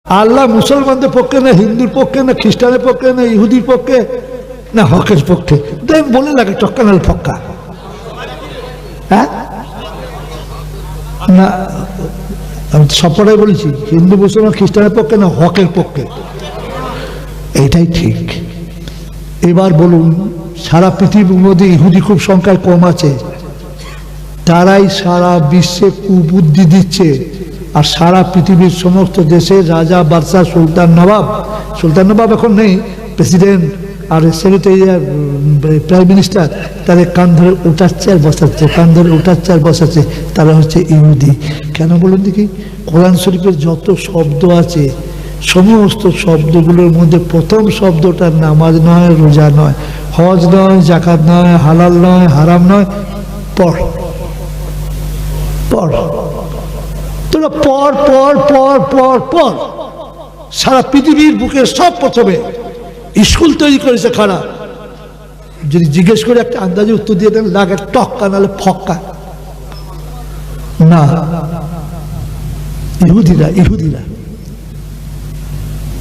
আল্লাহ মুসলমানদের পক্ষে না হিন্দুর পক্ষে না খ্রিস্টানের পক্ষে না ইহুদির পক্ষে না হকের পক্ষে দেখ বলে লাগে চক্কা নাল ফক্কা হ্যাঁ না আমি সবটাই বলেছি হিন্দু মুসলমান খ্রিস্টানের পক্ষে না হকের পক্ষে এইটাই ঠিক এবার বলুন সারা পৃথিবীর মধ্যে ইহুদি খুব সংখ্যায় কম আছে তারাই সারা বিশ্বে কুবুদ্ধি দিচ্ছে আর সারা পৃথিবীর সমস্ত দেশে রাজা বাদশাহ সুলতান নবাব এখন নেই প্রেসিডেন্ট আর সেক্রেটারি প্রাইম মিনিস্টার তাদের কান ধরে উঠাচ্ছে আর বসাচ্ছে তারা হচ্ছে ইহুদি কেন বলুন দেখি কোরআন শরীফের যত শব্দ আছে সমস্ত শব্দগুলোর মধ্যে প্রথম শব্দটা নামাজ নয় রোজা নয় হজ নয় জাকাত নয় হালাল নয় হারাম নয় পড় তোরা পর সারা পৃথিবীর বুকে সব প্রথমে স্কুল তৈরি করেছে খারাপ যদি জিজ্ঞেস করে একটা আন্দাজে উত্তর দিয়ে দেন লাগে টক্কা নাহলে ফক্কা না ইহুদিরা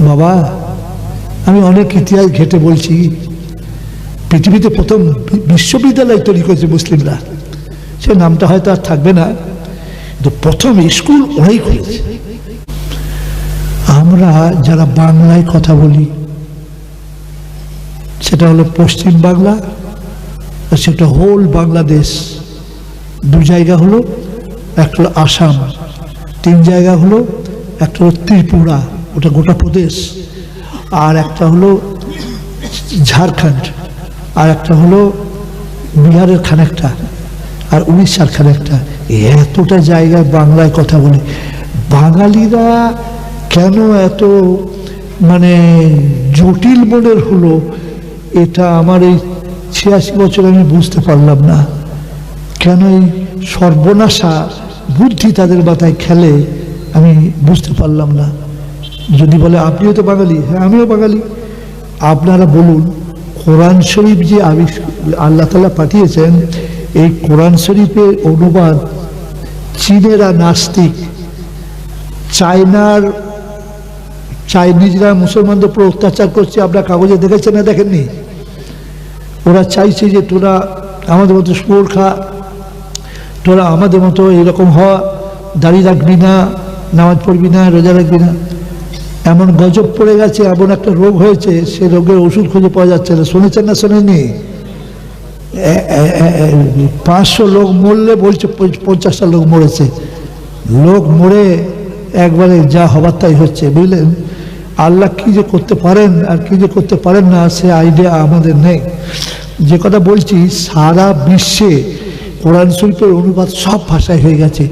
বাবা আমি অনেক ইতিহাস ঘেটে বলছি পৃথিবীতে প্রথম বিশ্ববিদ্যালয় তৈরি করেছে মুসলিমরা সে নামটা হয়তো আর থাকবে না কিন্তু প্রথম স্কুল ওরাই খুলেছে আমরা যারা বাংলায় কথা বলি সেটা হলো পশ্চিম বাংলা আর সেটা হোল বাংলাদেশ দু জায়গা হলো একটা হলো আসাম তিন জায়গা হলো একটা হলো ত্রিপুরা ওটা গোটা প্রদেশ আর একটা হলো ঝাড়খণ্ড আর একটা হলো বিহারের খানিকটা আর উড়িষ্যার খানিকটা এতটা জায়গায় বাংলায় কথা বলে বাঙালিরা কেন এত মানে জটিল মনের হলো এটা আমার এই 86 বছর আমি বুঝতে পারলাম না কেন এই সর্বনাশা বুদ্ধি তাদের মাথায় খেলে আমি বুঝতে পারলাম না যদি বলে আপনিও তো বাঙালি হ্যাঁ আমিও বাঙালি আপনারা বলুন কোরআন শরীফ যে আল্লাহ তাআলা পাঠিয়েছেন এই কোরআন শরীফের অনুবাদ চীনেরা নাস্তিক চাইনিজরা মুসলমানদের উপর অত্যাচার করছে আপনার কাগজে দেখেছেন না দেখেননি ওরা চাইছে যে তোরা আমাদের মতো স্কুল খা তোরা আমাদের মতো এরকম হওয়া দাঁড়িয়ে রাখবি না নামাজ পড়বি না রোজা রাখবি না এমন গজব পড়ে গেছে এমন একটা রোগ হয়েছে সে রোগের ওষুধ খুঁজে পাওয়া যাচ্ছে না শুনেছেন না শোনেননি 500 লোক মরলে বলছে 50টা লোক মরেছে লোক মরে একবারে যা হবার তাই হচ্ছে বুঝলেন আল্লাহ কি যে করতে পারেন আর কি যে করতে পারেন না সে আইডিয়া আমাদের নেই যে কথা বলছি সারা বিশ্বে কোরআন শরীফের অনুবাদ সব ভাষায় হয়ে গেছে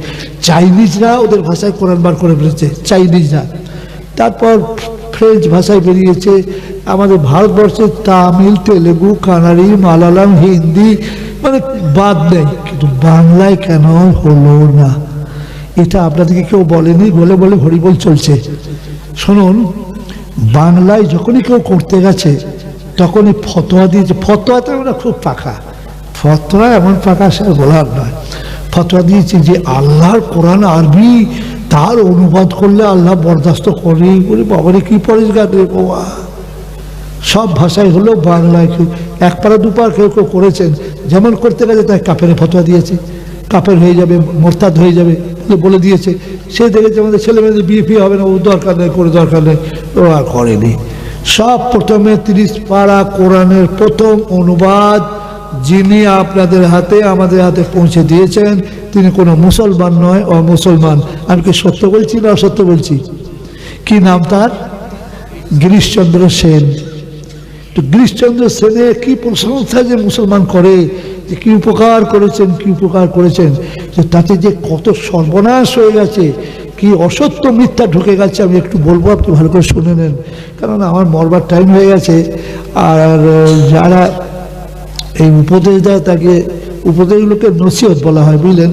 চাইনিজরা ওদের ভাষায় কোরআন বার করে ফেলেছে চাইনিজরা তারপর ফ্রেঞ্চ ভাষায় বেরিয়েছে আমাদের ভারতবর্ষে তামিল তেলেগু কানাড়ি মালায়ালাম হিন্দি মানে বাদ নেই কিন্তু বাংলায় কেন হলো না এটা আপনাদেরকে কেউ বলেনি বলে হরিবোল চলছে শুনুন বাংলায় যখনই কেউ করতে গেছে তখনই ফতোয়া দিয়েছে ফতোয়াতে ওরা খুব পাকা ফতোয়া এমন পাকা সে বলার নয় ফতোয়া দিয়েছে যে আল্লাহর কোরআন আরবি তার অনুবাদ করলে আল্লাহ বরদাস্ত করে বলে বাবারে কি পরিষ্কার রে বাবা সব ভাষায় হলো বাংলায় এক পারা দুপার কেউ করেছেন যেমন করতে গেছে তাই কাফের ফতোয়া দিয়েছে কাফের হয়ে যাবে মোরতাদ হয়ে যাবে বলে দিয়েছে সে দেখেছে আমাদের ছেলেমেয়েদের বিয়ে হবে না ও দরকার নেই করে দরকার নেই ও আর করেনি সব প্রথমে 30 পারা কোরআনের প্রথম অনুবাদ যিনি আপনাদের হাতে আমাদের হাতে পৌঁছে দিয়েছেন তিনি কোনো মুসলমান নয় অমুসলমান আমি কি সত্য বলছি না অসত্য বলছি কি নাম তার গিরিশচন্দ্র সেন তো গিরিশচন্দ্র সেনের কি প্রশংসা যে মুসলমান করে যে কি উপকার করেছেন যে তাতে যে কত সর্বনাশ হয়ে গেছে কি অসত্য মিথ্যা ঢুকে গেছে আমি একটু বলবো আপনি ভালো করে শুনে নেন কারণ আমার মরবার টাইম হয়ে গেছে আর যারা এই উপদেশ দেয় তাকে উপদেশগুলোকে নসিহত বলা হয় বুঝলেন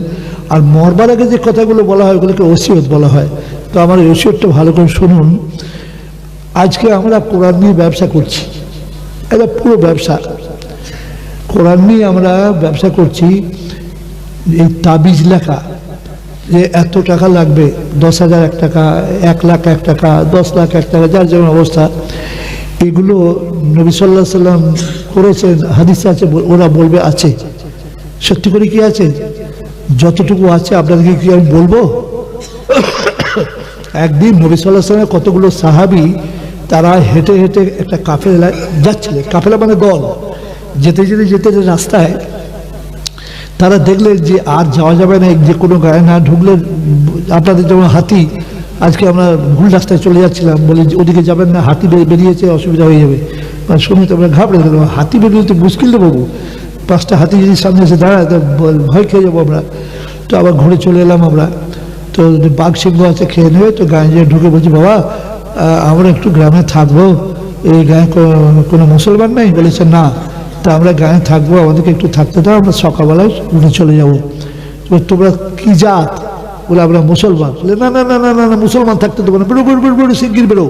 আর মরবার আগে যে কথাগুলো বলা হয় ওগুলোকে ওসিয়ত বলা হয় তো আমার এই ওসিয়তটা ভালো করে শুনুন আজকে আমরা কোরআন নিয়ে ব্যবসা করছি এটা পুরো ব্যবসা কোরআন নিয়ে আমরা ব্যবসা করছি এই তাবিজ লেখা যে এত টাকা লাগবে, 10,000 এক টাকা, 1 লাখ 1 টাকা, 10 লাখ 1 টাকা, যার যেমন অবস্থা, এগুলো নবী সাল্লাল্লাহু আলাইহি সাল্লাম করেছেন, হাদিসে আছে, ওরা বলবে আছে। সত্যি করে কি আছে? যতটুকু আছে আপনাদেরকে কি আমি বলবো? একদিন নবী সাল্লাল্লাহু আলাইহি সাল্লামের কতগুলো সাহাবী তারা হেঁটে হেঁটে একটা কাফেলা যাচ্ছিলেন, কাফেলা মানে দল, যেতে যেতে যেতে রাস্তায় তারা দেখলেন যে আর যাওয়া যাবে না, যে কোনো গায়ে না ঢুকলে আপনাদের যেমন হাতি, আজকে আমরা ভুল রাস্তায় চলে যাচ্ছিলাম, বলে ওদিকে যাবেন না, হাতি বেরিয়েছে, অসুবিধা হয়ে যাবে। মানে শুনে তো আমরা ঘাবড়ে গেলাম, হাতি বেরিয়ে তো মুশকিল দেবো, 5টা হাতি যদি সামনে এসে দাঁড়ায় তো ভয় খেয়ে যাবো আমরা। তো আবার ঘুরে চলে এলাম আমরা, তো বাঘ সিংহ আছে খেয়ে নেবে, তো গায়ে যেয়ে ঢুকে বলছি, বাবা আমরা একটু গ্রামে থাকবো, এই গায়ে কোনো মুসলমান নেই? বলেছে না। তা আমরা গায়ে থাকবো, আমাদেরকে একটু থাকতে দাও, আমরা সকালবেলায় উঠে চলে যাবো। তোমরা কি জাত? বলে আমরা মুসলমান। বলে না না না না না না, মুসলমান থাকতে দেবো না, বেরো বেরো বেরো বেরো, শিগগির বেরো।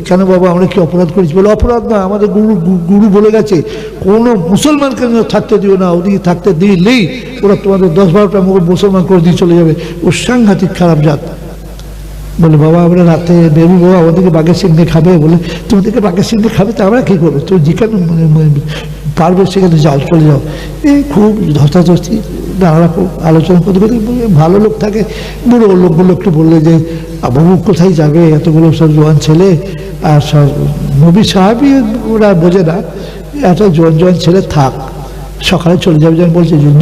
কেন বাবা, আমরা কি অপরাধ করেছি? বলে অপরাধ না, আমাদের গুরু বলে গেছে কোনো মুসলমানকে থাকতে দিও না, ওদিকে থাকতে দিলেই ওরা তোমাদের 10-12টা মুসলমান করে দিয়ে চলে যাবে, ও সাংঘাতিক খারাপ জাত। বলে বাবা আমরা রাতে বেরোবো, আমাদেরকে বাঘের সিংহে খাবে। বলে তোমাদেরকে বাঘের সিংহে খাবে, তা আমরা কী করবো? তো যেখানে পারবে সেখানে যাও, চলে যাও। এই খুব ধস্তাধস্তি, নানা রকম আলোচনা করতে করতে ভালো লোক থাকে, বুড়ো লোকগুলো একটু বললে যে বাবু কোথায় যাবে, এতগুলো সব জোয়ান ছেলে, আর সব নবী সাহাবী ওরা বোঝে না, এত জোয়ান ছেলে থাক, সকালে চলে যাবে। যেন বলছে যদি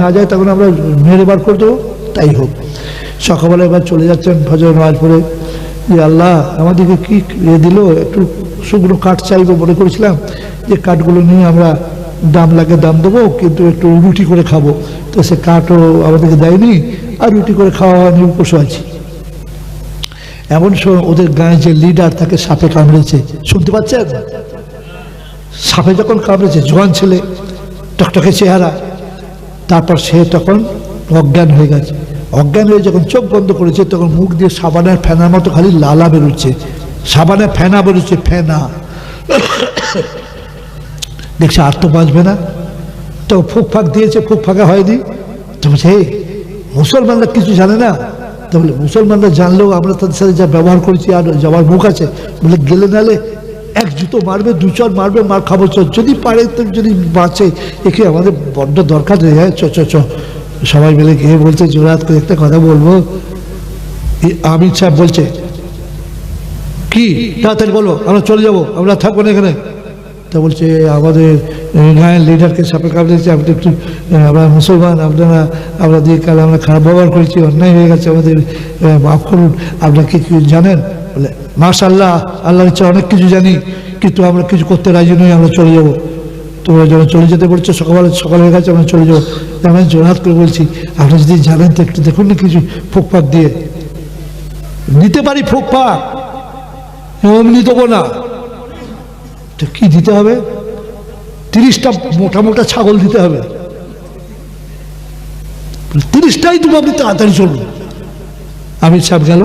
না যায় তখন আমরা মেরে বার করে দেবো, তাই হোক। সকালবেলা এবার চলে যাচ্ছেন ফজর নামাজ পড়ে, যে আল্লাহ আমাদেরকে কি দিল, একটু শুকনো কাঠ চাইবো, মনে করেছিলাম যে কাঠগুলো নিয়ে আমরা দাম লাগে দাম দেবো, কিন্তু একটু রুটি করে খাবো, তো সে কাঠও আমাদেরকে দেয়নি, আর রুটি করে খাওয়া নিয়ে উপোস আছি। এমন সময় ওদের গায়ে যে লিডার তাকে সাপে কামড়েছে, শুনতে পাচ্ছেন? সাপে যখন কামড়েছে, জোয়ান ছেলে, টকটকে চেহারা, তারপর সে তখন অজ্ঞান হয়ে গেছে। অজ্ঞান হয়ে যখন চোখ বন্ধ করেছে, তখন মুখ দিয়ে সাবানের ফেনার মতো খালি লালা বেরোচ্ছে, সাবানের ফেনা বেরোচ্ছে, ফেনা। দেখছে আর তো বাঁচবে না, তো ফুক ফাঁক দিয়েছে, ফুক ফাঁকা হয়নি। তো বলছে হে, মুসলমানরা কিছু জানে না? তো বলে মুসলমানরা জানলেও আমরা তাদের সাথে যা ব্যবহার করেছি, আর যাওয়ার মুখ আছে। বলে গেলে নালে এক জুতো মারবে, 2-4 মারবে, মার খাবো, যদি পারে তো, যদি বাঁচে, একে আমাদের বড্ড দরকার নেই। হ্যাঁ চ সবাই মিলে গিয়ে বলছে, জোরাত করে একটা কথা বলবো। আমির সাহেব বলছে কি, তাড়াতাড়ি বলো, আমরা চলে যাবো, আমরা থাকবো না এখানে। তা বলছে আমাদের গায়ের লিডারকে সাপে কামড়েছে, আপনি একটু, আমরা মুসলমান, আমরা দিয়ে কাল আমরা খারাপ ব্যবহার করেছি, অন্যায় হয়ে গেছে, আমাদের মাফ করুন। আপনাকে কি জানেন? বলে মাশাআল্লাহ, আল্লাহর ইচ্ছা অনেক কিছু জানি, কিন্তু আমরা কিছু করতে রাজি নই, আমরা চলে যাবো। তোমরা যখন চলে যেতে বলছো, সকাল হয়ে গেছে, আমরা চলে যাবো। আমি জোরহাত করে বলছি, আপনি যদি জানেন তো একটু দেখুন না, কিছু ফোক ফাঁক দিয়ে নিতে পারি, ফোক ফাঁক অমনি দেবো না। তো কি দিতে হবে? 30টা মোটা মোটা ছাগল দিতে হবে। 30টাই দেবো, আপনি তাড়াতাড়ি চলুন। আমির সাহেব গেল,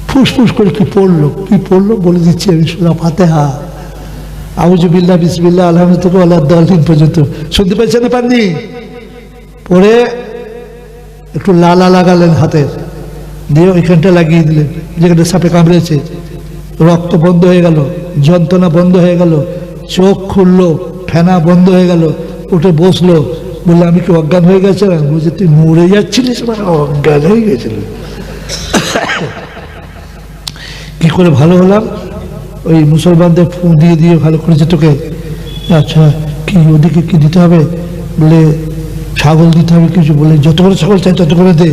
ফুসফুস করে কি পড়লো বলে দিচ্ছি আমি, সূরা ফাতিহা, আউযু বিল্লাহ, বিসমিল্লাহ, আলহামদুলিল্লাহ, ওয়ালা দাল্লিন পর্যন্ত। শুনতে পাচ্ছেন না? পাননি? পরে একটু লালা লাগালেন হাতের, দিয়ে ওইখানটা লাগিয়ে দিলেন যেখানে সাপে কামড়েছে। রক্ত বন্ধ হয়ে গেল, যন্ত্রণা বন্ধ হয়ে গেল, চোখ খুললো, ফেনা বন্ধ হয়ে গেল, উঠে বসলো। বললে আমি কি অজ্ঞান হয়ে গেছিলাম? বলছে তুই মরে যাচ্ছিলিস, মানে অজ্ঞান হয়ে গেছিল। কি করে ভালো হলাম? ওই মুসলমানদের ফু দিয়ে ভালো করেছে তোকে। আচ্ছা কি ওদিকে কি দিতে হবে? বলে ছাগল দিতে হবে কিছু। বলে যত করে ছাগল চাই তত করে দে।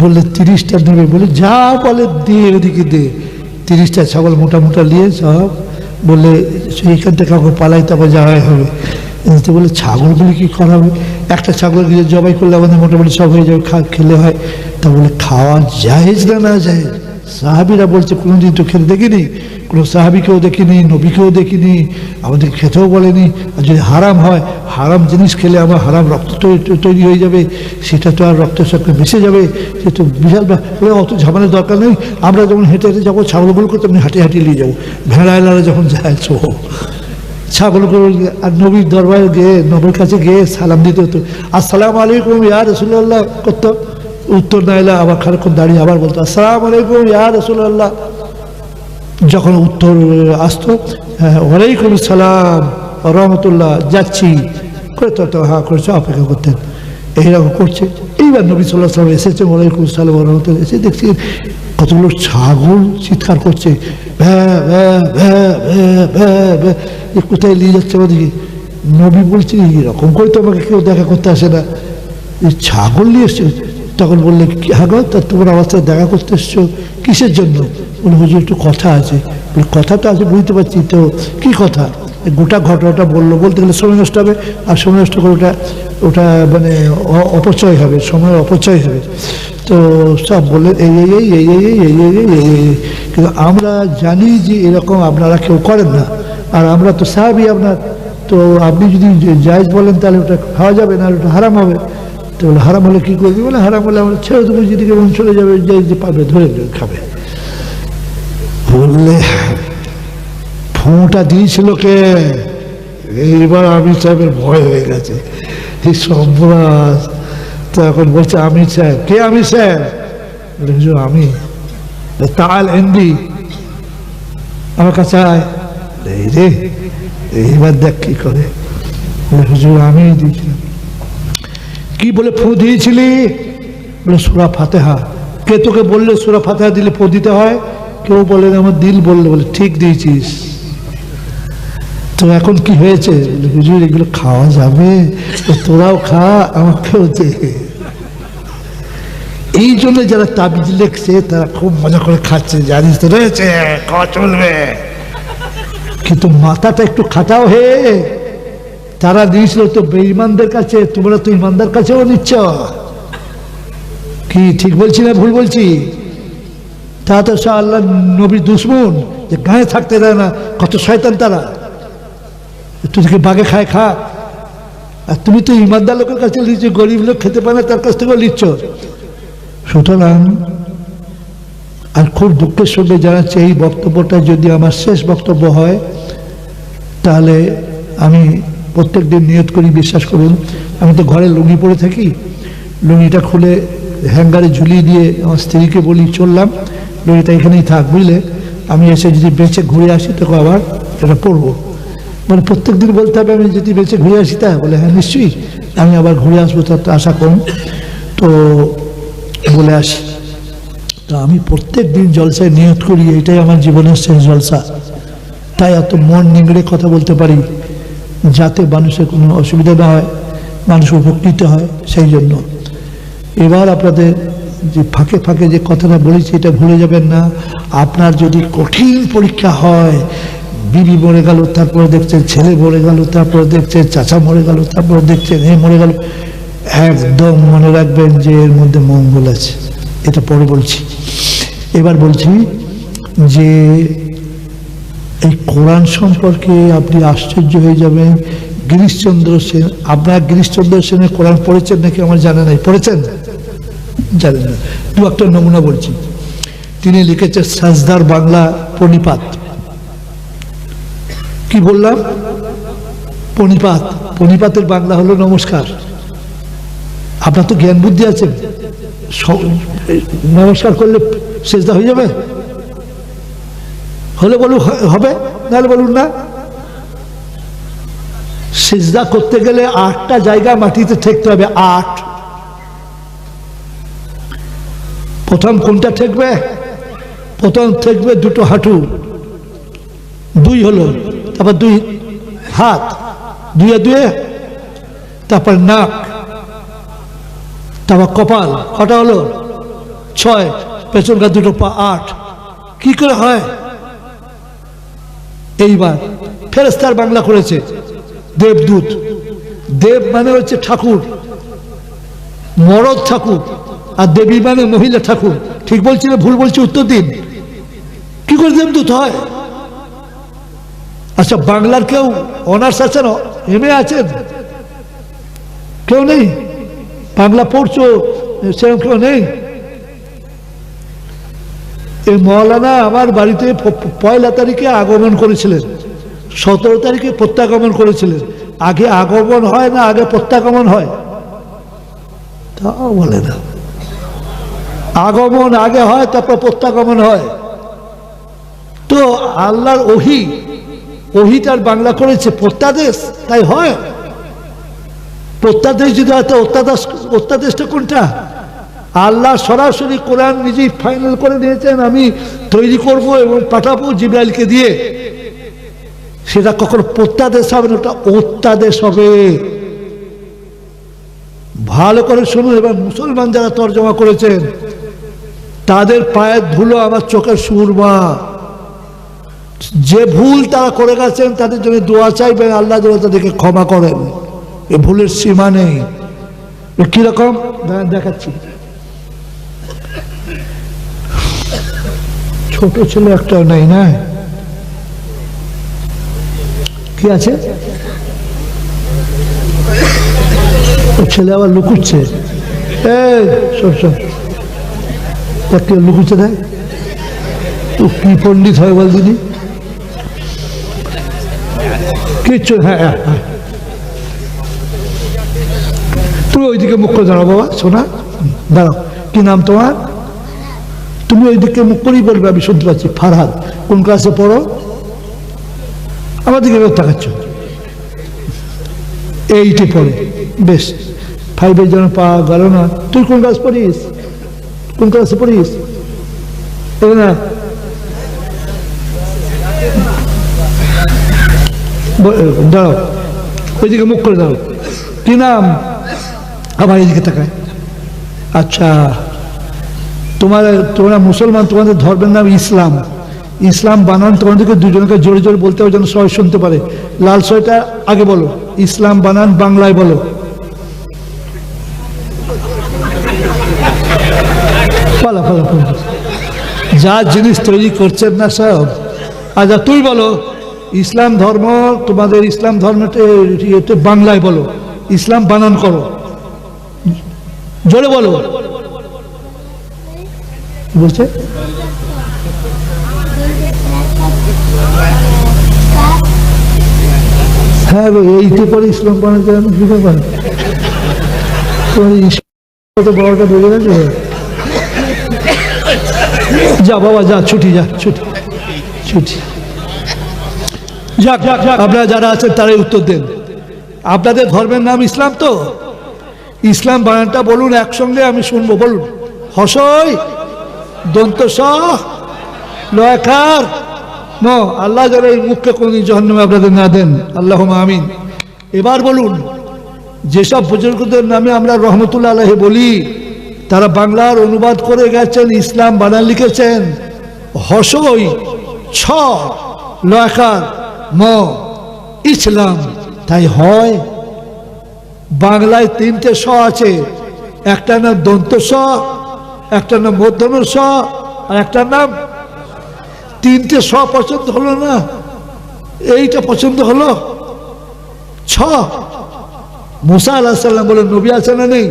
বললে 30টা দেবে। বলে যা বলে দে, ওদিকে দে। 30টা ছাগল মোটা মোটা নিয়ে সব বললে সেইখান থেকে কাউকে পালাই, তারপর যাওয়াই হবে। তো বলে ছাগলগুলি কি করা হবে? একটা ছাগল গিয়ে জবাই করলে আমাদের মোটামুটি সব হয়ে যাবে, খেলে হয়। তা বলে খাওয়া জায়েজ না জায়েজ? সাহাবিরা বলছে কোনোদিন তো খেতে দেখিনি, কোনো সাহাবিকেও দেখিনি, নবীকেও দেখিনি, আমাদের খেতেও বলেনি। আর যদি হারাম হয়, হারাম জিনিস খেলে আমার হারাম রক্ত তৈরি হয়ে যাবে, সেটা তো আর রক্তের সাথে মিশে যাবে, সে তো বিশাল। অত ঝামেলার দরকার নেই, আমরা যেমন হেঁটে হেঁটে যাবো, ছাগলগুলোকে তেমনি হাঁটিয়ে নিয়ে যাবো, ভেড়া এলারা যখন যায়। ছাগলগুলো আর নবীর দরবারে গিয়ে নবীর কাছে গিয়ে সালাম দিতে হতো, আসসালামু আলাইকুম ইয়া রাসূলুল্লাহ করতো, উত্তর না এলে আবার খানিকক্ষণ দাঁড়িয়ে আবার বলতো আসসালামু আলাইকুম ইয়া রাসূলুল্লাহ। যখন উত্তর আসতো, ওয়ালাইকুম আসসালাম রহমতুল্লাহ, যাচ্ছি করে তো হা করেছে, অপেক্ষা করতেন। এইরকম করছে। এইবার নবী সাল্লাল্লাহু আলাইহি ওয়াসাল্লাম এসেছে, ওয়ালাইকুম আসসালাম রহমতুল্লাহ, এসে দেখছি কতগুলো ছাগল চিৎকার করছে, কোথায় নিয়ে যাচ্ছে ওদিকে। নবী বলছে এরকম করে তো আমাকে কেউ দেখা করতে আসে না, ছাগল নিয়ে এসছে। তখন বললে হ্যাঁ গো, তা তোমার আমার সাথে দেখা করতে এসছো কিসের জন্য? বলে হুজুর একটু কথা আছে। বলে কথা তো আছে বুঝতে পারছি, তো কি কথা? গোটা ঘটনাটা বললো, বলতে গেলে সময় নষ্ট হবে, আর সময় নষ্ট করে ওটা মানে অপচয় হবে, সময় অপচয় হবে। তো সব বললেন এই এই এই এই এই এই এই এই এই। কিন্তু আমরা জানি যে এরকম আপনারা কেউ করেন না, আর আমরা তো সাহাবী আপনার, তো আপনি যদি জায়েজ বলেন তাহলে ওটা খাওয়া যাবে না, ওটা হারাম হবে। তো বলে হারাম হলে কী করবি? বলে হারাম হলে আমরা ছেড়ে দেবো, যেদিকে মন চলে যাবে, যে পাবে ধরে খাবে। বললে ফোঁটা দিয়েছিল কে? এইবার আমির সাহেবের ভয় হয়ে গেছে, এই সর্বনাশ। তো এখন বলছে আমির সাহেব। কে আমির সাহেব? হুজুর আমি। তাল এমডি আমার কাছে আয়। এই রে, এইবার দেখ কি করে। হুজুর আমি দিয়েছিলাম। কি বলে ফু দিয়েছিলি? বলে সূরা ফাতিহা। কে তোকে বললে সূরা ফাতিহা দিলে ফু দিতে হয়? কেউ বলে আমার দিল বললে। বলে ঠিক দিয়েছিস। তো এখন কি হয়েছে? হুজুর এগুলো খাওয়া যাবে? তোরাও খা, আমাকেও দে। এই জন্য যারা তাবিজ লেখছে তারা খুব মজা করে খাচ্ছে, জানিস তো রয়েছে খাওয়া চলবে, কিন্তু মাথাটা একটু খাটাও হে। তারা দিয়েছিল তো বেঈমানদের কাছে, তোমরা তো ইমানদার কাছেও নিচ্ছ। কি ঠিক বলছি না ভুল বলছি? তা তো সে আল্লাহ নবীর দুশমন, যে গায়ে থাকতে দেয় না, কত শয়তান তারা। তোদেরকে বাগে খায় খা, আর তুমি তো ইমানদার লোকের কাছে লিচ্ছ, গরিব লোক খেতে পারে না তার কাছ থেকেও লিচ্ছ। সুতরাং আর খুব দুঃখের সঙ্গে জানাচ্ছি, এই বক্তব্যটা যদি আমার শেষ বক্তব্য হয় তাহলে আমি প্রত্যেক দিন নিয়ত করি, বিশ্বাস করুন আমি তো ঘরে লুঙ্গি পরে থাকি, লুঙ্গিটা খুলে হ্যাঙ্গারে ঝুলিয়ে দিয়ে আমার স্ত্রীকে বলি চললাম, লুঙ্গিটা এখানেই থাক, বুঝলে, আমি এসে যদি বেঁচে ঘুরে আসি তোকে আবার এটা পরবো। মানে প্রত্যেক দিন বলতে হবে আমি যদি বেঁচে ঘুরে আসি? তা বলে হ্যাঁ নিশ্চয়ই, আমি আবার ঘুরে আসবো, তার তো আশা করুন। তো বলে আসি। তো আমি প্রত্যেক দিন জলসায় নিয়ত করি, এটাই আমার জীবনের শেষ জলসা। তাই এত মন নিংড়ে কথা বলতে পারি, যাতে মানুষের কোনো অসুবিধা না হয়, মানুষ উপকৃত হয়, সেই জন্য। এবার আপনাদের যে ফাঁকে ফাঁকে যে কথাটা বলেছি এটা ভুলে যাবেন না। আপনার যদি কঠিন পরীক্ষা হয়, বিবি মরে গেল, তারপরে দেখছেন ছেলে মরে গেল, তারপরে দেখছেন চাচা মরে গেল, তারপরে দেখছেন এ মরে গেল, একদম মনে রাখবেন যে এর মধ্যে মঙ্গল আছে। এটা পরে বলছি। এবার বলছি যে এই কোরআন সম্পর্কে আপনি আশ্চর্য হয়ে যাবেন। গিরিশচন্দ্র সেন, আপনার গিরিশচন্দ্র সেনের কোরআন পড়েছেন নাকি আমার জানা নাই? পড়েছেন? জানেন না? দু একটা নমুনা বলছি। তিনি লিখেছেন সাজদার বাংলা পণিপাত। কি বললাম? পণিপাত। পণিপাতের বাংলা হলো নমস্কার। আপনার তো জ্ঞান বুদ্ধি আছে, নমস্কার করলে সেজদা হয়ে যাবে? হলে বলুন হবে, নাহলে বলুন না। সেজদা করতে গেলে 8টা জায়গা মাটিতে ঠেকতে হবে। 8। প্রথম কোনটা ঠেকবে? প্রথম ঠেকবে দুটো হাঁটু, 2 হলো, তারপর 2 হাত, 2 তারপর নাক, তারপর কপাল, কটা হলো? 6, পেছনকার 2 পা 8। কি করে হয়? এইবার ফেরেশতার বাংলা করেছে দেবদূত। দেব মানে হচ্ছে ঠাকুর, মরদ ঠাকুর, আর দেবী মানে মহিলা ঠাকুর। ঠিক বলছি না ভুল বলছি? উত্তর দিন। কি করে দেবদূত হয়? আচ্ছা, বাংলার কেউ অনার্স আছেন, এমএ আছেন? কেউ নেই? বাংলা পড়ছো সেরকম কেউ নেই? এই মৌলানা আমার বাড়িতে 1 তারিখে আগমন করেছিলেন, 17 তারিখে প্রত্যাগমন করেছিলেন। আগে আগমন হয় না আগে প্রত্যাগমন হয়? তাও বলে না। আগমন আগে হয়, তারপর প্রত্যাগমন হয়। তো আল্লাহর ওহিটার বাংলা করেছে প্রত্যাদেশ, তাই হয়। প্রত্যাদেশ যদি হয় তো অত্যাদেশটা কোনটা? আল্লাহ সরাসরি কোরআন নিজেই ফাইনাল করে নিয়েছেন, আমি তৈরি করব এবং পাঠাবো জিবরাইলকে দিয়ে। সেটা কখনো প্রত্যাদেশ হবে না, ওটা অত্যাদেশ হবে। ভালো করে শুনুন। এবার মুসলমান যারা তর্জমা করেছেন তাদের পায়ের ধুলো আমার চোখের সুরমা। যে ভুল তারা করে গেছেন তাদের জন্য দোয়া চাইবেন, আল্লাহ যেন তাদেরকে ক্ষমা করেন। এ ভুলের সীমা নেই। কিরকম দেখাচ্ছি। ছোট ছেলে একটাও নেই না? কি আছে? ছেলে আবার লুকুচ্ছে। কেউ লুকুচ্ছে দেয় তো কি পণ্ডিত হয় বল দিদি? কিচ্ছু। হ্যাঁ হ্যাঁ, তুমি ওইদিকে মুখ করে দাঁড়াও বাবা, শোনা দাঁড়াও। কি নাম তোমার? তুমি ওইদিকে মুখ করেই বলবে, আমি শুনতে পাচ্ছি। ফারহাদ। কোন ক্লাসে পড়ো? আমার দিকে তাকাচ্ছ। 8-এ পড়ে। বেশ, 5-এর জন্য পাওয়া গেল না। তুই কোন ক্লাস পড়িস? কোন ক্লাসে পড়িস? না দাঁড়াও, ওইদিকে মুখ করে দাঁড়াও। কি নাম? আবার এইদিকে তাকায়। আচ্ছা, তোমরা মুসলমান, তোমাদের ধর্মের নাম ইসলাম। ইসলাম বানান তোমাদেরকে দুজনকে জোরে জোরে বলতে হবে যেন সবাই শুনতে পারে। লাল সইটা আগে বলো। ইসলাম বানান বাংলায় বলো। পালা পালা পালা। যা জিনিস তৈরি করছেন না সব। আচ্ছা তুই বলো, ইসলাম ধর্ম, তোমাদের ইসলাম ধর্মটা বাংলায় বলো। ইসলাম বানান করো, জোরে বলো। বলছে হ্যাঁ গো, এইতে পরে ইসলাম বানাতে কি ব্যাপার? বড়টা ঢুকে গেছে। যা বাবা যা, ছুটি, যা ছুটি ছুটি। যাক, আপনারা যারা আছেন তারাই উত্তর দেন। আপনাদের ধর্মের নাম ইসলাম তো? ইসলাম বানানটা বলুন একসঙ্গে, আমি শুনবো। বলুন। হসই দন্ত স লয়কার ন। আল্লাহ যেন এই মুখকে কোনদিন জাহান্নামে আপনাদের না দেন, আল্লাহুম্মা আমিন। এবার বলুন, যেসব বুজুর্গদের নামে আমরা রহমতুল্লাহ আলাইহি বলি, তারা বাংলার অনুবাদ করে গেছেন, ইসলাম বানান লিখেছেন হসই ছ লয়কার ম ইসলাম। তাই হয় বাংলায় 3টে স আছে। একটা নাম দন্ত স, একটা নাম মধ্যম স, আর একটা নাম। 3টে স পছন্দ হলো না, এইটা পছন্দ হলো ছ। মুসা আলাইহিস সালাম বলে নবী আছে না নেই?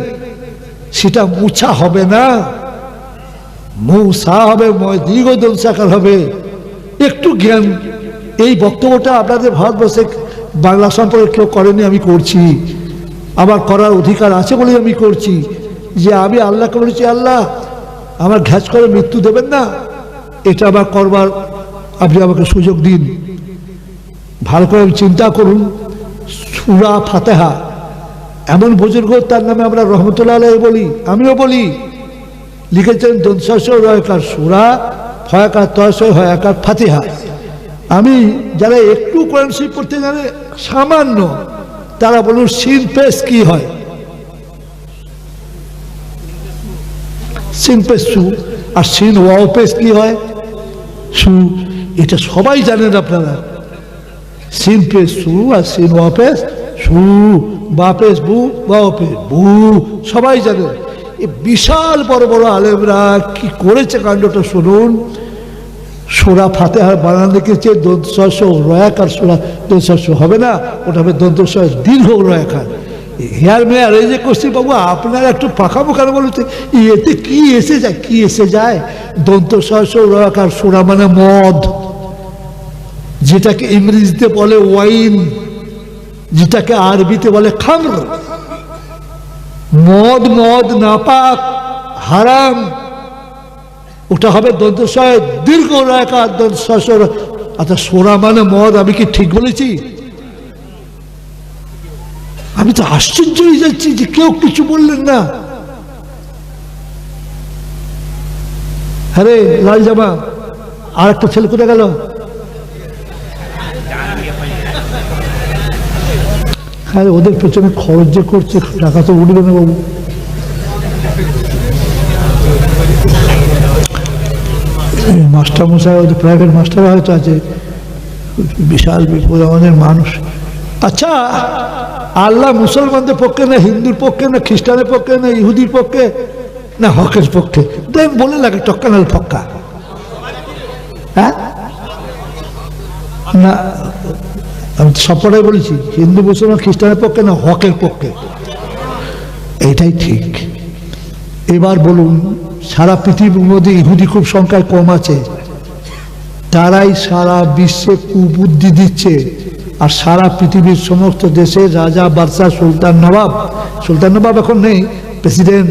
সেটা মুছা হবে না, মুসা হবে, দীর্ঘ দংসাকার হবে। একটু জ্ঞান। এই বক্তব্যটা আপনাদের ভারতবর্ষে বাংলা সম্পর্কে কেউ করেনি, আমি করছি। আমার করার অধিকার আছে বলে আমি করছি। যে আমি আল্লাহকে বলেছি, আল্লাহ আমার ঘ্যাচ করে মৃত্যু দেবেন না, এটা আবার করবার আপনি আমাকে সুযোগ দিন। ভালো করে চিন্তা করুন। সূরা ফাতিহা, এমন বুজুর্গ তার নামে আমরা রহমতুল্লাহ আলাইহি বলি, আমিও বলি। লিখেছেন দন্তস রয়কার সূরা, ফয়াকার তসয় হয়াকার ফাতিহা। আমি যারা একটু কোরআন শরীফ পড়তে জানে সামান্য, তারা বলুন সিন পেশ কি হয়? সিন পেশ সু, আর সিন ওয়াও পেশ কি হয়? সু। এটা সবাই জানেন আপনারা। সিন পেশ সু আর সিন ওয়াও পেশ সু, বা পেশ বু, ওয়াও পেশ বু, সবাই জানেন। এই বিশাল বড় বড় আলেমরা কি করেছে কাণ্ডটা শুনুন। সূরা ফাতিহার বানান লিখেছে দন্তস রয়াকার সূরা। দন্তস হবে না, ওটা হবে দন্তস দীর্ঘ রয়াকার। হেয়ার মেয়ার এই যে কৌশিক বাবু, আপনারা একটু পাখামো কেন বলতে? এতে কি এসে যায়? কি এসে যায়? দন্তস রয়াকার সূরা মানে মদ। যেটাকে ইংরেজিতে বলে ওয়াইন, যেটাকে আরবিতে বলে খামর, মদ, মদ নাপাক, হারাম, ওটা হবে দন্তশয় দীর্ঘ রেখা দন্তশয়। আচ্ছা সোরা মানে মদ, আমি কি ঠিক বলেছি? আমি তো আশ্চর্য হয়ে যাচ্ছি যে কেউ কিছু বললেন না। আরে লাল জামা, আর একটা ছেলে কোথায় গেল? আরে ওদের পেছনে খরচ যে করছে, টাকা তো উঠবে না বাবু। মাস্টার মশাই, ওদের প্রাইভেট মাস্টার হয়তো আছে, বিশাল বিপদ আমাদের মানুষ। আচ্ছা আল্লাহ মুসলমানদের পক্ষে না হিন্দুর পক্ষে না খ্রিস্টানের পক্ষে না ইহুদির পক্ষে না হকের পক্ষে? দেখ বলে লাগে টক্কানাল ফক্কা। হ্যাঁ না, আমি সবটাই বলেছি হিন্দু মুসলমান খ্রিস্টানের পক্ষে না হকের পক্ষে, এটাই ঠিক। এবার বলুন, সারা পৃথিবীর মধ্যে ইহুদি খুব সংখ্যায় কম আছে, তারাই সারা বিশ্বে কুবুদ্ধি দিচ্ছে, আর সারা পৃথিবীর সমস্ত দেশের রাজা বাদশাহ সুলতান নবাব এখন নেই, প্রেসিডেন্ট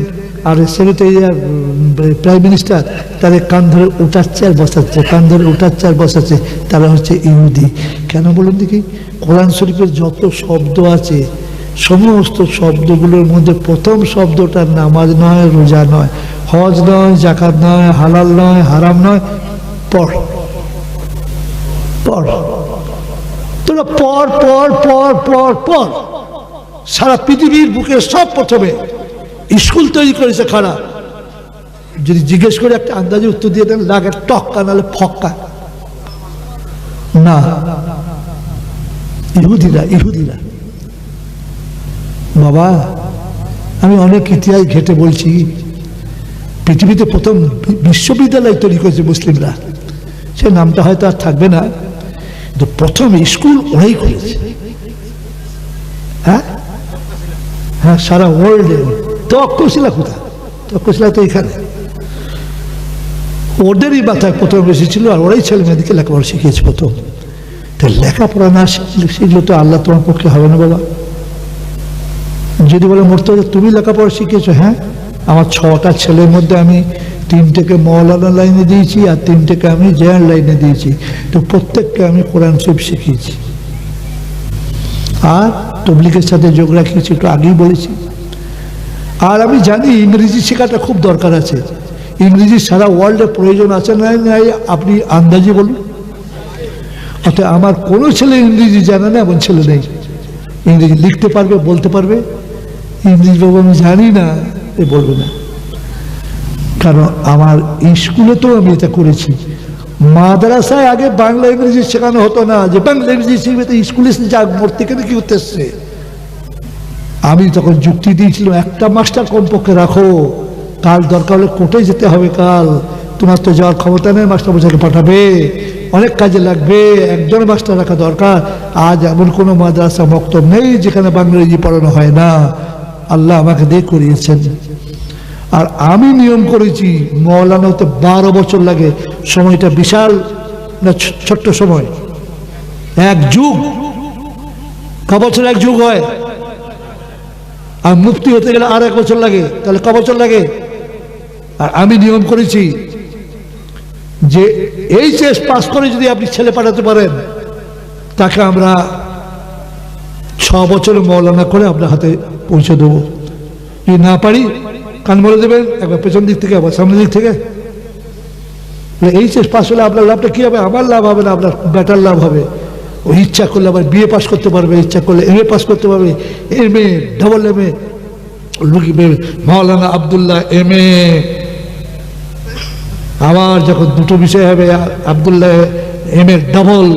আর সেক্রেটারি আর প্রাইম মিনিস্টার, তাদের কান ধরে উঠাচ্ছে আর বসাচ্ছে, কান ধরে উঠাচ্ছে আর বসাচ্ছে, তারা হচ্ছে ইহুদি। কেন বলুন দেখি? কোরআন শরীফের যত শব্দ আছে সমস্ত শব্দগুলোর মধ্যে প্রথম শব্দটা নামাজ নয়, রোজা নয়, হজ নয়, জাকাত নয়, হালাল নয়, হারাম নয়, পড় পড়। তোরা পর পর পর পর পর। সারা পৃথিবীর বুকে সব প্রথমে স্কুল তৈরি করেছে খারাপ। যদি জিজ্ঞেস করে একটা আন্দাজে উত্তর দিয়ে দেন, লাগে টক্কা নাহলে ফক্কা। না, ইহুদিরা বাবা, আমি অনেক ইতিহাস ঘেটে বলছি, পৃথিবীতে প্রথম বিশ্ববিদ্যালয় তৈরি করেছে মুসলিমরা, সে নামটা হয়তো আর থাকবে না, কিন্তু প্রথম স্কুল ওরাই করেছে। হ্যাঁ হ্যাঁ, সারা ওয়ার্ল্ডে। তক্ষশিলা কোথায়? তক্ষশিলা তো এখানে। ওদেরই মাথায় প্রথম এসেছিল, আর ওরাই ছেলে মেয়েদেরকে লেখাপড়া শিখিয়েছে প্রথম। তো লেখাপড়া না শিখলে তো আল্লাহ তোমার পক্ষে হবে না বাবা। যদি বলে মরতে হবে তুমি লেখাপড়া শিখিয়েছো, হ্যাঁ, আমার 6টা ছেলের মধ্যে আমি 3টেকে মৌলানা লাইনে দিয়েছি আর 3টেকে আমি জেয়ার লাইনে দিয়েছি, তো প্রত্যেককে আমি কোরআন শরীফ শিখিয়েছি। আর তবলিগের সাথে যোগ রাখিয়েছি, একটু আগেই বলেছি। আর আমি জানি ইংরেজি শেখাটা খুব দরকার আছে, ইংরেজি সারা ওয়ার্ল্ডে প্রয়োজন আছে না নাই আপনি আন্দাজে বলুন। অর্থাৎ আমার কোনো ছেলে ইংরেজি জানে না এমন ছেলে নেই, ইংরেজি লিখতে পারবে, বলতে পারবে। ইংরেজি বাবু আমি জানি না এ বলবে না, কারণ আমার স্কুলে তো আমি এটা করেছি। মাদ্রাসায় আগে বাংলা ইংরেজি শেখানো হতো না, যে বাংলা ইংরেজি শিখবে তো স্কুলে যাক মূর্তি কেন কি করতে এসছে। আমি তখন যুক্তি দিয়েছিলাম, একটা মাস্টার কমপক্ষে রাখো, কাল দরকার হলে কোর্টে যেতে হবে, কাল তোমার তো যাওয়ার ক্ষমতা নেই, মাস্টার মশাইকে পাঠাবে, অনেক কাজে লাগবে, একজন মাস্টার রাখা দরকার। আজ এমন কোনো মাদ্রাসা মক্তব নেই যেখানে বাংলা ইংরেজি পড়ানো হয় না, আল্লাহ আমাকে দিয়ে করিয়েছেন। আর আমি নিয়ম করেছি, মৌলানা হতে 12 বছর লাগে, সময়টা বিশাল না ছোট্ট সময়, এক যুগ। ক বছর এক যুগ হয়? আর মুফতি হতে গেলে আর 1 বছর লাগে, তাহলে ক বছর লাগে? আর আমি নিয়ম করেছি যে এইচএস পাস করে যদি আপনি ছেলে পাঠাতে পারেন, তাকে আমরা 6 বছরে মৌলানা করে আপনার হাতে পৌঁছে দেবো। যদি না পারি কান বলে দেবেন, একবার পেছন দিক থেকে আবার সামনের দিক থেকে। এইচএস পাস হলে আপনার লাভটা কি হবে? আমার লাভ হবে না, আপনার বেটার লাভ হবে। ও ইচ্ছা করলে আবার বিএ পাস করতে পারবে, ইচ্ছা করলে এমএ পাস করতে পারবে, এমএ ডবল এমএ। মৌলানা আবদুল্লাহ এমএ, আবার যখন 2টো বিষয় হবে আবদুল্লাহ এমএ ডবল,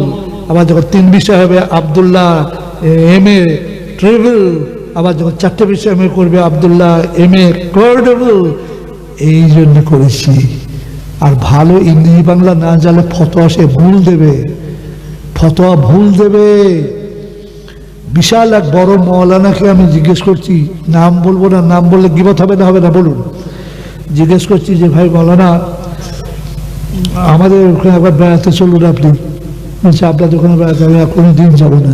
আবার যখন 3 বিষয় হবে আবদুল্লাহ এমএ ট্রিপল, আবার যখন 4টে বিষয় এমএ করবে আবদুল্লাহ এমএ কোয়াড্রাপল। এই জন্য করেছি। আর ভালো ইংরেজি বাংলা না জানলে ফতোয়া সে ভুল দেবে, ফতোয়া ভুল দেবে। বিশাল এক বড় মৌলানাকে আমি জিজ্ঞেস করছি, নাম বলবো না, নাম বললে গিবত হবে না, হবে না বলুন। জিজ্ঞেস করছি যে ভাই মৌলানা, আমাদের ওখানে একবার বেড়াতে চলুন আপনি। বলছে আপনাদের ওখানে বেড়াতে আমি কোনো দিন যাবো না।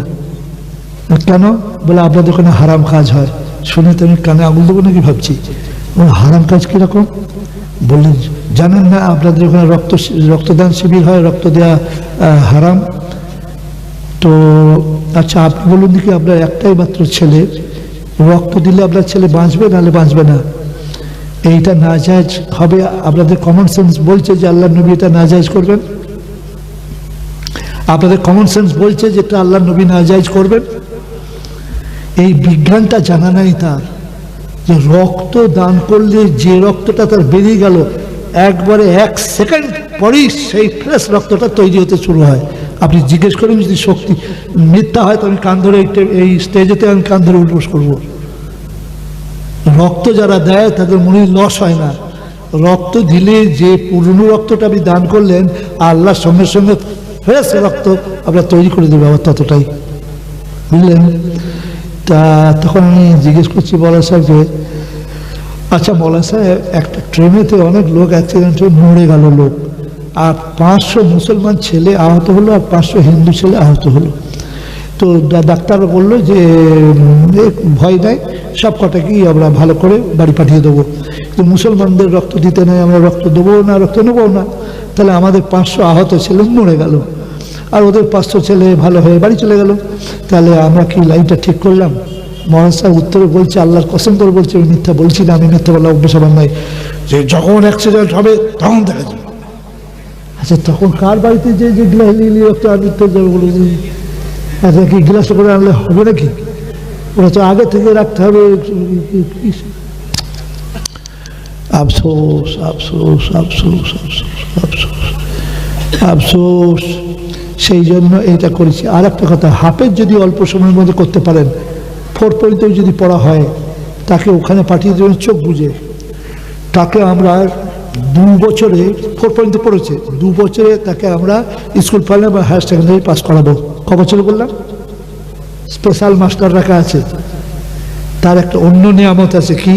কেন? বলে আপনাদের ওখানে হারাম কাজ হয়। শুনে তো আমি কানে আঙুল দেবো নাকি ভাবছি। হারাম কাজ কিরকম? বললেন জানেন না আপনাদের ওখানে রক্তদান শিবির হয়, রক্ত দেওয়া হারাম। তো আচ্ছা আপনি বলুন দেখি, আপনার একটাই মাত্র ছেলে, রক্ত দিলে আপনার ছেলে বাঁচবে নাহলে বাঁচবে না? এইটা নাজায়েজ হবে? আপনাদের কমন সেন্স বলছে যে আল্লাহ নবী এটা নাজায়েজ করবেন? আপনাদের কমন সেন্স বলছে যে এটা আল্লাহ নবী নাজায়েজ করবেন? এই বিজ্ঞানটা জানা নাই তার, যে রক্ত দান করলে যে রক্তটা তার বেরিয়ে গেল একবারে 1 সেকেন্ড পরেই সেই ফ্রেশ রক্তটা তৈরি হতে শুরু হয়। আপনি জিজ্ঞেস করেন যদি শক্তি মিথ্যা হয় তো আমি কান ধরে এই স্টেজেতে আমি কান ধরে উঠবোস করবো। রক্ত যারা দেয় তাদের মনে লস হয় না। রক্ত দিলে যে পুরনো রক্তটা আপনি দান করলেন আল্লাহর সঙ্গে সঙ্গে ফ্রেশ রক্ত আপনার তৈরি করে দেবে আবার ততটাই, বুঝলেন? তা তখন আমি জিজ্ঞেস করছি মৌলানা সাহেবকে, আচ্ছা মৌলানা সাহেব একটা ট্রেনেতে অনেক লোক অ্যাক্সিডেন্ট হয়ে মরে গেল লোক, আর 500 মুসলমান ছেলে আহত হলো আর 500 হিন্দু ছেলে আহত হলো। তো ডাক্তার বললো যে ভয় নাই, সব কটাকেই আমরা ভালো করে বাড়ি পাঠিয়ে দেবো, কিন্তু মুসলমানদের রক্ত দিতে নেই, আমরা রক্ত দেবো না, রক্ত নেবো না। তাহলে আমাদের 500 আহত ছেলে মরে গেল আর ওদের 500 ছেলে ভালো হয়ে বাড়ি চলে গেল, তাহলে আমরা কি লাইনটা ঠিক করলাম? মহারাজ সাহেব উত্তরে বলছে, আল্লাহর কসম করে বলছে, আমি মিথ্যা বলছি না, আমি মিথ্যা বললাম অভ্যেস আমার নাই, যে যখন অ্যাক্সিডেন্ট হবে তখন দেখা যাবে। আচ্ছা তখন কার বাড়িতে যে গ্লাস নিয়ে রক্ত আনতে যাবে বলে, আচ্ছা কি গ্লাসে করে আনলে হবে নাকি? ওরা তো আগে থেকে রাখতে হবে। আফসোস আফসোস আফসোস আফসোস আফসোস আফসোস। সেই জন্য এটা করেছি। আর একটা কথা, হাফেজ যদি অল্প সময়ের মধ্যে করতে পারেন, 4 পর্যন্ত যদি পড়া হয়, তাকে ওখানে পাঠিয়ে দেবেন চোখ বুঝে। তাকে আমরা 2 বছরে 4 পর্যন্ত পড়েছে, 2 বছরে তাকে আমরা স্কুল ফাইনাল বা হায়ার সেকেন্ডারি পাস করাবো। ক বছরে বললাম? স্পেশাল মাস্টার রাখা আছে, তার একটা অন্য নিয়ামত আছে, কি?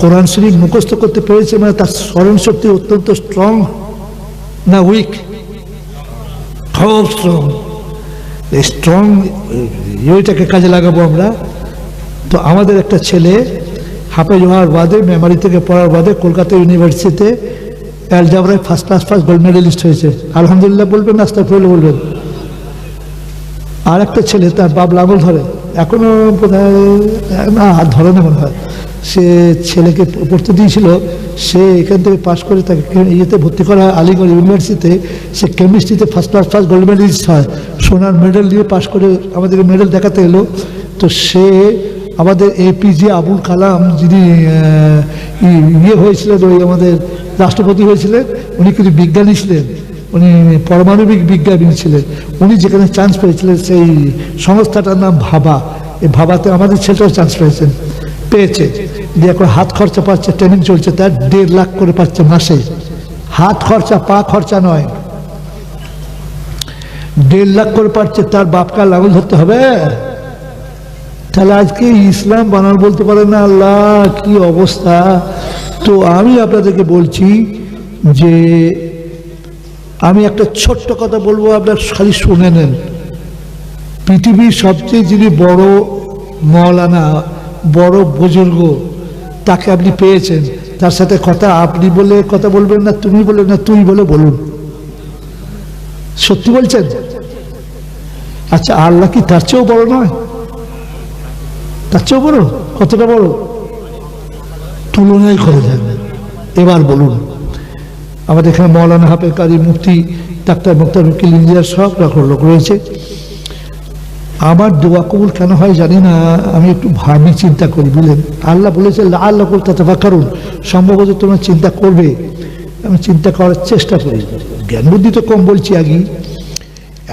কোরআন শরীফ মুখস্থ করতে পেরেছে মানে তার স্মরণ শক্তি অত্যন্ত স্ট্রং না উইক? খুব স্ট্রং। এই স্ট্রং ইয়েটাকে কাজে লাগাবো আমরা। তো আমাদের একটা ছেলে হাফেজ হওয়ার বাদে, মেমারি থেকে পড়ার বাদে কলকাতা ইউনিভার্সিটিতে অ্যালজাবরায় ফার্স্ট ক্লাস গোল্ড মেডেলিস্ট হয়েছে। আলহামদুলিল্লাহ বলবেন, আস্তাগফিরুল্লাহ বলবেন। আর একটা ছেলে, তার বাপ লাঙল ধরে, এখনো বোধহয় না ধরে না মনে হয়, সে ছেলেকে পড়তে দিয়েছিল, সে এখান থেকে পাশ করে তাকে ইয়েতে ভর্তি করা হয় আলিগড় ইউনিভার্সিটিতে। সে কেমিস্ট্রিতে ফার্স্ট ক্লাস গোল্ড মেডেলিস্ট হয়, সোনার মেডেল নিয়ে পাশ করে আমাদেরকে মেডেল দেখাতে এলো। তো সে আমাদের এপিজে আবুল কালাম যিনি ইয়ে হয়েছিলেন, ওই আমাদের রাষ্ট্রপতি হয়েছিলেন, উনি কিন্তু বিজ্ঞানী ছিলেন, উনি পারমাণবিক বিজ্ঞানী ছিলেন। উনি যেখানে চান্স পেয়েছিলেন সেই সংস্থাটার নাম ভাবা। এই ভাবাতে আমাদের ছেলেটাও চান্স পেয়েছে। দিয়ে এখন হাত খরচা পাচ্ছে, ট্রেনিং চলছে, তার 1.5 লাখ করে পাচ্ছে মাসে। হাত খরচা, পা খরচা নয়, 1.5 লাখ করে পাচ্ছে। তার বাপকা লাঙল ধরতে হবে? তাহলে আজকে ইসলাম বানান বলতে পারে না। আল্লাহ কি অবস্থা! তো আমি আপনাদেরকে বলছি যে আমি একটা ছোট্ট কথা বলবো, আপনার খালি শুনে নেন। পৃথিবীর সবচেয়ে যিনি বড় মৌলানা, বড় বুজুর্গ, তাকে আপনি পেয়েছেন, তার সাথে কথা আপনি বলে কথা বলবেন না তুমি বলে না তুই বলে বলুন। সত্যি বলছেন? আচ্ছা আল্লাহ কি তার চেয়েও বড় নয়? তার চেয়েও বড়? কতটা বড়? তুলনায় করা যাবে। এবার বলুন, আমাদের এখানে মৌলানা হাফেজ কারি, মুফতি ডাক্তার মুক্তার উকিল, ইঞ্জিনিয়ার সব লোক রয়েছে। আমার দোয়া কবুল কেন হয় জানি না, আমি একটু ভাবি, চিন্তা করি, বুঝলেন? আল্লাহ বলেছে আল্লাহ করতে তাফাক্কারুন, সম্ভবত তোমরা চিন্তা করবে। আমি চিন্তা করার চেষ্টা করি, জ্ঞান বুদ্ধি তো কম বলছি আগে।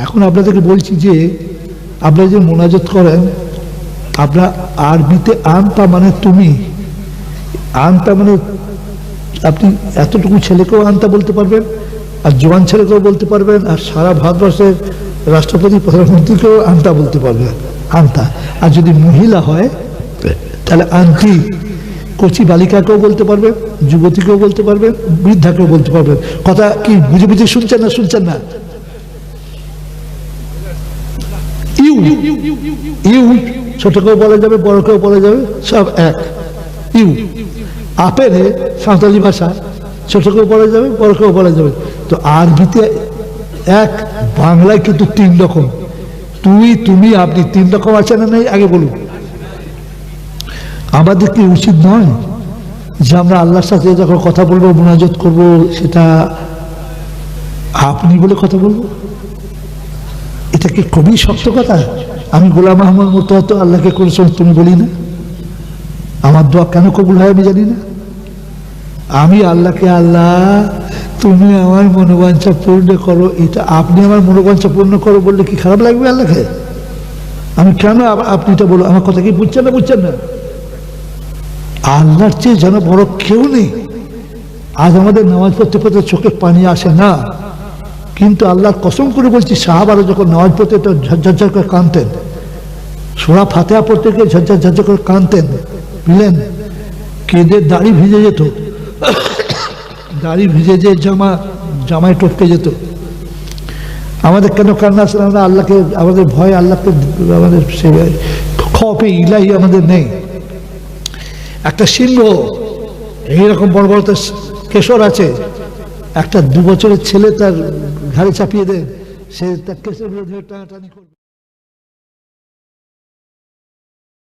এখন আপনাদেরকে বলছি যে আপনারা যে মোনাজাত করেন, আপনারা আরবিতে আনতা মানে তুমি, আনতা মানে আপনি এতটুকু ছেলেকেও আনতা বলতে পারবেন, আর জোয়ান ছেলেকেও বলতে পারবেন, আর সারা ভারতবর্ষের রাষ্ট্রপতি প্রধানমন্ত্রীকেও আনতা বলতে পারবেন, আনতা। আর যদি মহিলা হয় তাহলে আন্টি। কচি বালিকাকেও বলতে পারবেন, যুবতীকেও বলতে পারবেন, বৃদ্ধাকেও বলতে পারবেন। কথা কি বুঝে বুঝে শুনছেন না? শুনছেন না? ইউ ছোটকেও বলা যাবে, বড়কেও বলা যাবে, সব এক। ইউ আপেলে সাঁওতালি ভাষা, ছোটকেও বলা যাবে, বড়কেও বলা যাবে। তো আরবিতে এক, বাংলায় কিন্তু 3 রকম। তুই, তুমি, আপনি, 3 রকম আছে না নেই আগে বলুন। আমাদের কি উচিত নয় যে আমরা আল্লাহর সাথে যখন কথা বলবো, মুনাজাত করবো, সেটা আপনি বলে কথা বলবো? এটা কি খুবই শক্ত কথা? আমি গোলাম আহমদ মুত্তাহার আল্লাহকে কোনো সময় তুমি বলি না। আমার দোয়া কেন কবুল হয় আমি জানি না। আমি আল্লাহকে, আল্লাহ তুমি আমার মনোবাঞ্ছা পূর্ণ করো, এটা আপনি আমার মনোবাঞ্ছা পূর্ণ করো বললে কি খারাপ লাগবে আল্লাহকে? আমি কেন আপনি এটা বলো? আমার কথা কি বুঝছেন না? বুঝছেন না? আল্লাহর চেয়ে যেন বড় কেউ নেই। আজ আমাদের নামাজ পড়তে পড়তে চোখে পানি আসে না, কিন্তু আল্লাহর কসম করে বলছি, সাহাবারা যখন নামাজ পড়তে তো ঝরঝর করে কাঁদতেন, সূরা ফাতিহা পড়তে গিয়ে ঝরঝর করে কাঁদতেন, বুঝলেন? কেঁদে দাড়ি ভিজে যেত, দাড়ি ভিজে যে জামায় টপকে যেত। আমাদের কেন কান্না আসলে? আমরা আল্লাহকে, আমাদের ভয়, আল্লাহকে, আমাদের খফে ইলাহি আমাদের নেই। একটা সিংহ এইরকম বড় বড় তার কেশর আছে, একটা 2 বছরের ছেলে তার ঘাড়ে চাপিয়ে দেন, সে তার কেশর টানাটানি করবে।